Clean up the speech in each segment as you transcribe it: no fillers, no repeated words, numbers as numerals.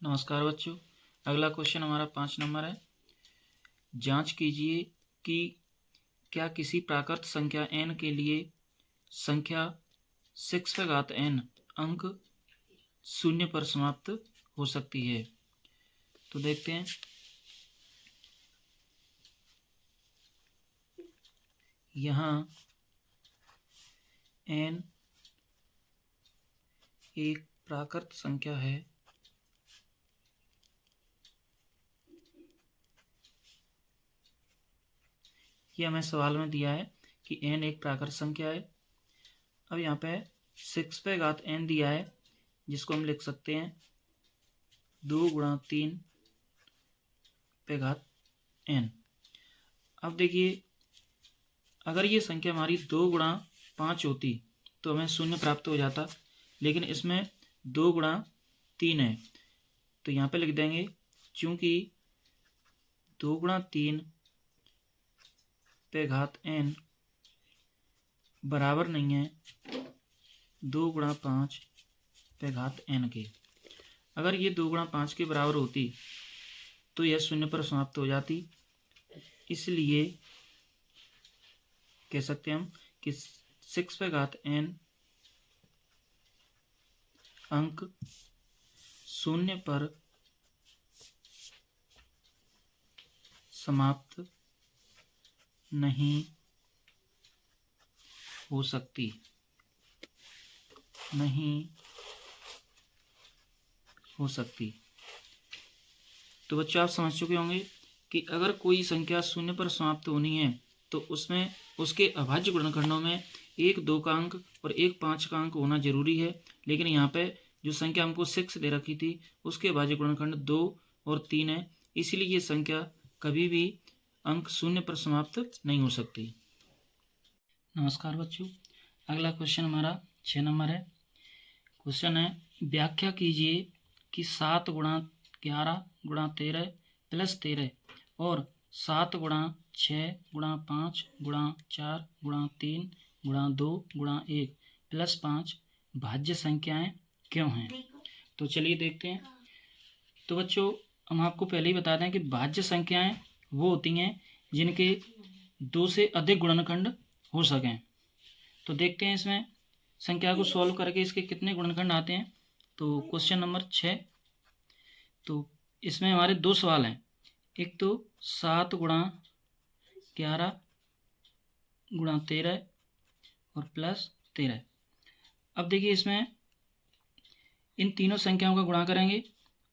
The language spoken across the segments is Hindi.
नमस्कार बच्चों। अगला क्वेश्चन हमारा 5 नंबर है। जांच कीजिए कि क्या किसी प्राकृत संख्या n के लिए संख्या 6 पे घात n अंक शून्य पर समाप्त हो सकती है। तो देखते हैं। यहाँ n एक प्राकृत संख्या है ये हमें सवाल में दिया है कि n एक प्राकृत संख्या है। अब यहाँ पे 6 पे घात n दिया है जिसको हम लिख सकते हैं 2 गुणा 3 पे घात n। अब देखिए, अगर ये संख्या हमारी 2 गुणा 5 होती तो हमें शून्य प्राप्त हो जाता, लेकिन इसमें 2 गुणा 3 है तो यहाँ पे लिख देंगे चूँकि 2 गुणा 3 पे घात n बराबर नहीं है 2 गुणा 5 पे घात n के। अगर ये 2 गुणा 5 के बराबर होती तो यह शून्य पर समाप्त हो जाती। इसलिए कह सकते हैं हम कि 6 पे घात n अंक शून्य पर समाप्त नहीं हो सकती। तो बच्चों, आप समझ चुके होंगे कि अगर कोई संख्या शून्य पर समाप्त होनी है तो उसमें उसके अभाज्य गुणनखंडों में 1 2 का अंक और 1 5 का अंक होना जरूरी है। लेकिन यहाँ पे जो संख्या हमको 6 दे रखी थी उसके अभाज्य गुणनखंड 2 और 3 है, इसलिए ये संख्या कभी भी अंक शून्य पर समाप्त नहीं हो सकती। नमस्कार बच्चों। अगला क्वेश्चन हमारा 6 नंबर है। क्वेश्चन है, व्याख्या कीजिए कि 7 गुणा 11 गुणा 13 प्लस 13 और 7 गुणा 6 गुणा 5 गुणा 4 गुणा 3 गुणा 2 गुणा 1 प्लस 5 भाज्य संख्याएं क्यों हैं। तो चलिए देखते हैं। तो बच्चों, हम आपको पहले ही बता दें कि भाज्य संख्याएं वो होती हैं जिनके 2 से अधिक गुणनखंड हो सकें। तो देखते हैं इसमें संख्या को सॉल्व करके इसके कितने गुणनखंड आते हैं। तो क्वेश्चन नंबर 6, तो इसमें हमारे 2 सवाल हैं। एक तो 7 गुणा 11 गुणा 13 और प्लस 13। अब देखिए, इसमें इन तीनों संख्याओं का गुणा करेंगे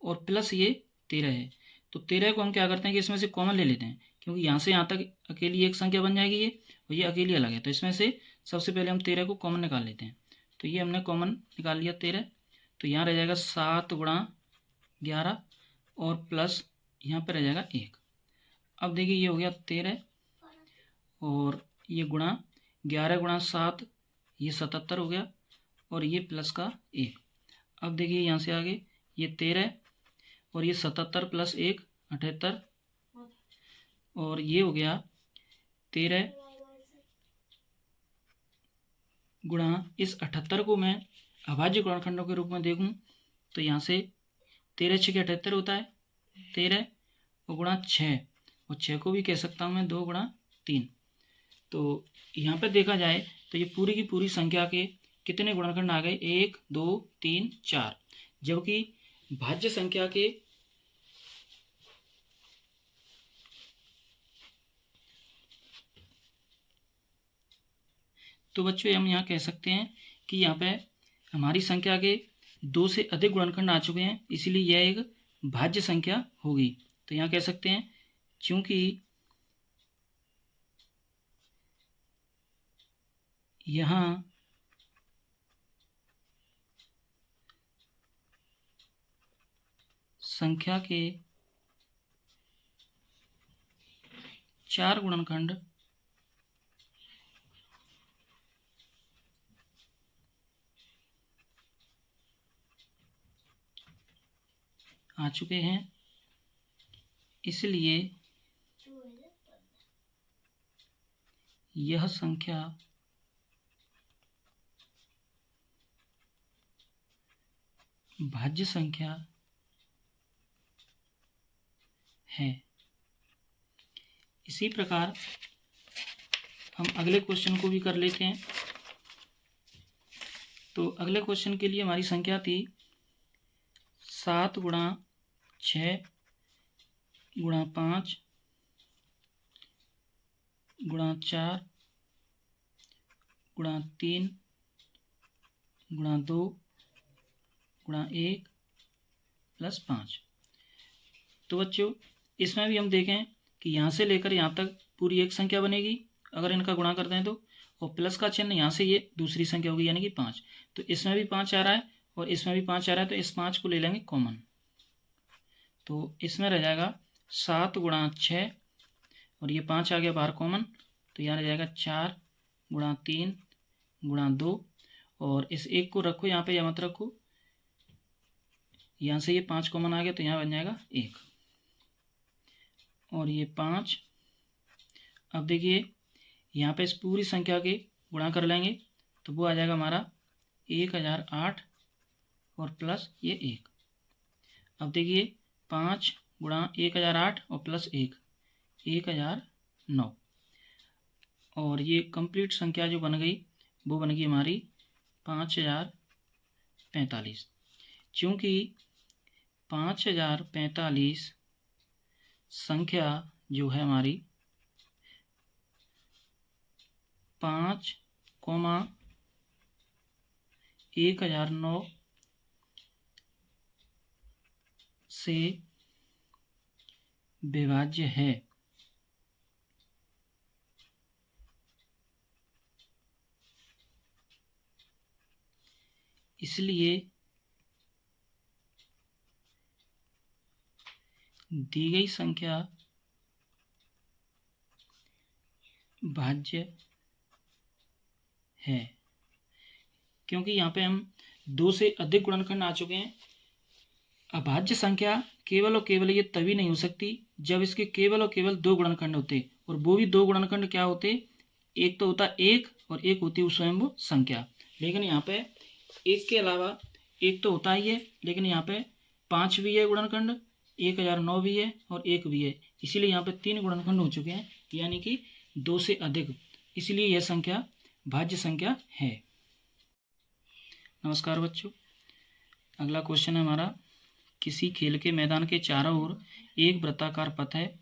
और प्लस ये 13 है। तो 13 को हम क्या करते हैं कि इसमें से कॉमन ले लेते हैं, क्योंकि यहाँ से यहाँ तक अकेली एक संख्या बन जाएगी ये, और ये अकेली अलग है। तो इसमें से सबसे पहले हम 13 को कॉमन निकाल लेते हैं। तो ये हमने कॉमन निकाल लिया 13। तो यहाँ रह जाएगा 7 गुणा 11 और प्लस यहाँ पर रह जाएगा 1। अब देखिए, ये हो गया 13 और ये गुणा 11 गुणा 7 ये 77 हो गया और ये प्लस का 1। अब देखिए, यहाँ से आगे ये 13 और ये 77 प्लस 1 78 और ये हो गया 13 गुणा इस 78 को मैं अभाज्य गुणनखंडों के रूप में देखूं तो यहाँ से 13 6 78 होता है 13 और गुणा 6 और 6 को भी कह सकता हूँ मैं 2 गुणा 3। तो यहाँ पर देखा जाए तो ये पूरी की पूरी संख्या के कितने गुणनखंड आ गए 1 2 3 4, जबकि भाज्य संख्या के तो बच्चों हम यहाँ कह सकते हैं कि यहाँ पे हमारी संख्या के 2 से अधिक गुणनखंड आ चुके हैं, इसीलिए यह एक भाज्य संख्या होगी। तो यहाँ कह सकते हैं क्योंकि यहाँ संख्या के 4 गुणनखंड आ चुके हैं, इसलिए यह संख्या भाज्य संख्या है। इसी प्रकार हम अगले क्वेश्चन को भी कर लेते हैं। तो अगले क्वेश्चन के लिए हमारी संख्या थी 7 गुणा 6 गुणा 5 गुणा 4 गुणा 3 गुणा 2 गुणा 1 प्लस 5। तो बच्चों इसमें भी हम देखें कि यहाँ से लेकर यहाँ तक पूरी एक संख्या बनेगी अगर इनका गुणा करते हैं तो, और प्लस का चिन्ह यहाँ से ये दूसरी संख्या होगी यानी कि 5। तो इसमें भी 5 आ रहा है और इसमें भी 5 आ रहा है, तो इस 5 को ले लेंगे कॉमन। तो इसमें रह जाएगा 7 गुणा 6 और ये 5 आ गया बाहर कॉमन, तो यहाँ रह जाएगा 4 गुणा 3 गुणा 2, और इस 1 को रखो यहाँ पे या मत रखो, यहाँ से ये 5 कॉमन आ गया तो यहाँ बन जाएगा 1 और ये 5। अब देखिए यहाँ पे इस पूरी संख्या के गुणा कर लेंगे तो वो आ जाएगा हमारा 1008 और प्लस ये 1। अब देखिए 5 गुणा 1008 और प्लस 1 1009, और ये कंप्लीट संख्या जो बन गई वो बन गई हमारी 5045। चूँकि 5045 संख्या जो है हमारी 5, 1009 से विभाज्य है, इसलिए दी गई संख्या भाज्य है। क्योंकि यहाँ पे हम 2 से अधिक गुणनखंड आ चुके हैं। अभाज्य संख्या केवल और केवल ये तभी नहीं हो सकती जब इसके केवल और केवल 2 गुणनखंड होते, और वो भी 2 गुणनखंड क्या होते, एक तो होता 1 और एक होती है स्वयं वो संख्या। लेकिन यहाँ पे एक के अलावा एक तो होता ही है, लेकिन यहाँ पे 5 भी है गुणनखंड, 1009 भी है और 1 भी है, इसीलिए यहाँ पे 3 गुणनखंड हो चुके हैं, यानी कि 2 से अधिक, इसलिए यह संख्या भाज्य संख्या है। नमस्कार बच्चों, अगला क्वेश्चन है हमारा, किसी खेल के मैदान के चारों ओर एक वृत्ताकार पथ है।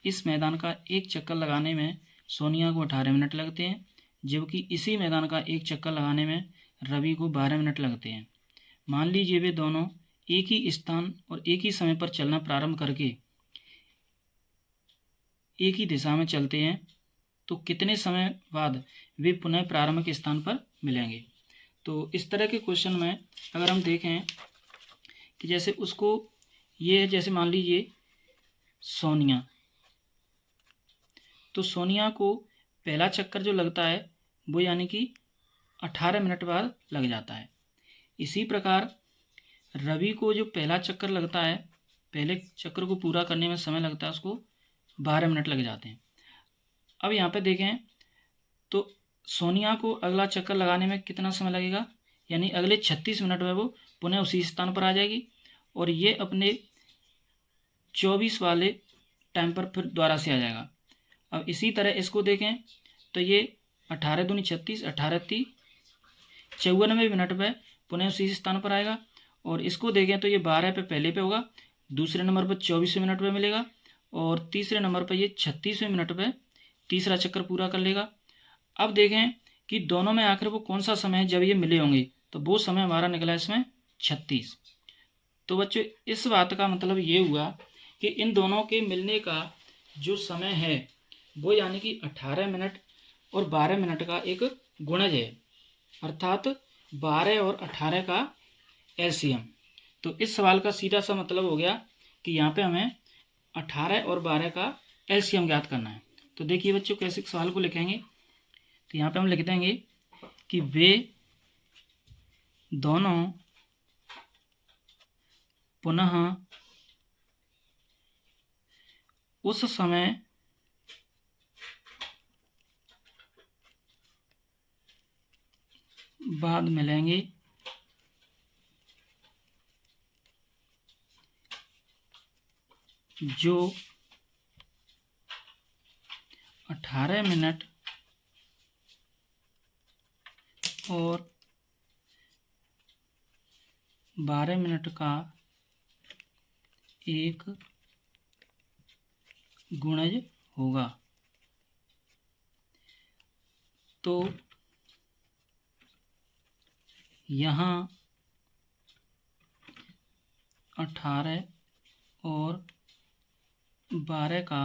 इस मैदान का एक चक्कर लगाने में सोनिया को 18 मिनट लगते हैं, जबकि इसी मैदान का एक चक्कर लगाने में रवि को 12 मिनट लगते हैं। मान लीजिए वे दोनों एक ही स्थान और एक ही समय पर चलना प्रारंभ करके एक ही दिशा में चलते हैं, तो कितने समय बाद वे पुनः प्रारंभिक स्थान पर मिलेंगे। तो इस तरह के क्वेश्चन में अगर हम देखें कि जैसे उसको ये है, जैसे मान लीजिए सोनिया, तो सोनिया को पहला चक्कर जो लगता है वो यानी कि 18 मिनट बाद लग जाता है। इसी प्रकार रवि को जो पहला चक्कर लगता है, पहले चक्कर को पूरा करने में समय लगता है उसको 12 मिनट लग जाते हैं। अब यहाँ पे देखें तो सोनिया को अगला चक्कर लगाने में कितना समय लगेगा, यानी अगले 36 मिनट में वो पुनः उसी स्थान पर आ जाएगी, और ये अपने 24 वाले टाइम पर फिर दोबारा से आ जाएगा। अब इसी तरह इसको देखें तो ये 18 दूनी 36, 18 × 3 = 94 मिनट में पुनः उसी स्थान पर आएगा, और इसको देखें तो ये 12 पे पहले पे होगा, दूसरे नंबर पर 24वें मिनट पे मिलेगा, और तीसरे नंबर पर ये 36वें मिनट पे तीसरा चक्कर पूरा कर लेगा। अब देखें कि दोनों में आखिर वो कौन सा समय है जब ये मिले होंगे, तो वो समय हमारा निकला इसमें 36। तो बच्चों इस बात का मतलब ये हुआ कि इन दोनों के मिलने का जो समय है वो यानी कि 18 मिनट और 12 मिनट का एक गुणज है, अर्थात 12 और 18 का एलसीएम। तो इस सवाल का सीधा सा मतलब हो गया कि यहाँ पे हमें 18 और 12 का एलसीएम ज्ञात करना है। तो देखिए बच्चों कैसे सवाल को लिखेंगे, तो यहाँ पे हम लिख देंगे कि वे दोनों पुनः उस समय बाद मिलेंगे जो 18 मिनट और 12 मिनट का एक गुणज होगा। तो यहाँ 18 और 12 का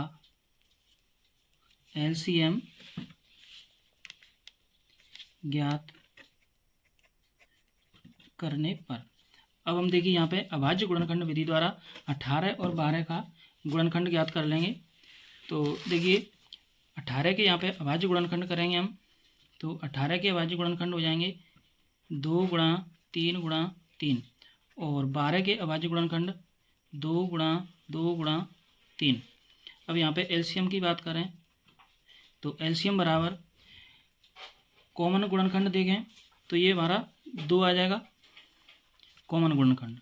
LCM ज्ञात करने पर, अब हम देखिए यहाँ पे अभाज्य गुणनखंड विधि द्वारा 18 और 12 का गुणनखंड ज्ञात कर लेंगे। तो देखिए 18 के यहाँ पे अभाज्य गुणनखंड करेंगे हम, तो 18 के अभाज्य गुणनखंड हो जाएंगे 2 गुणा 3 गुणा 3, और 12 के अभाज्य गुणनखंड 2 गुणा 2 गुणा 3। अब यहाँ पे एलसीएम की बात करें तो एलसीएम बराबर कॉमन गुणनखंड देखें तो ये हमारा 2 आ जाएगा कॉमन गुणनखंड,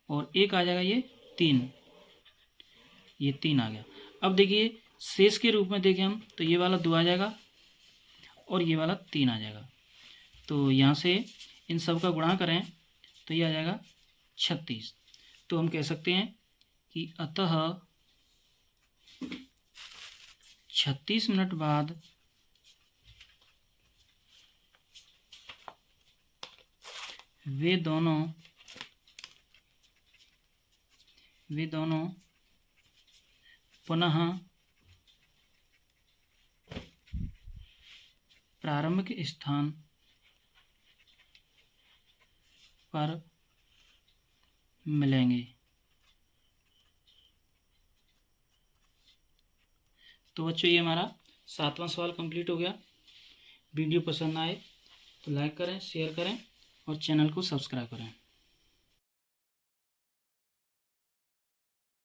और एक आ जाएगा ये 3, ये 3 आ गया। अब देखिए शेष के रूप में देखें हम तो ये वाला 2 आ जाएगा और ये वाला 3 आ जाएगा। तो यहाँ से इन सब का गुणा करें तो ये आ जाएगा 36। तो हम कह सकते हैं कि अतः 36 मिनट बाद वे दोनों पुनः प्रारंभिक स्थान पर मिलेंगे। तो बच्चों ये हमारा 7वां सवाल कंप्लीट हो गया। वीडियो पसंद आए तो लाइक करें, शेयर करें और चैनल को सब्सक्राइब करें।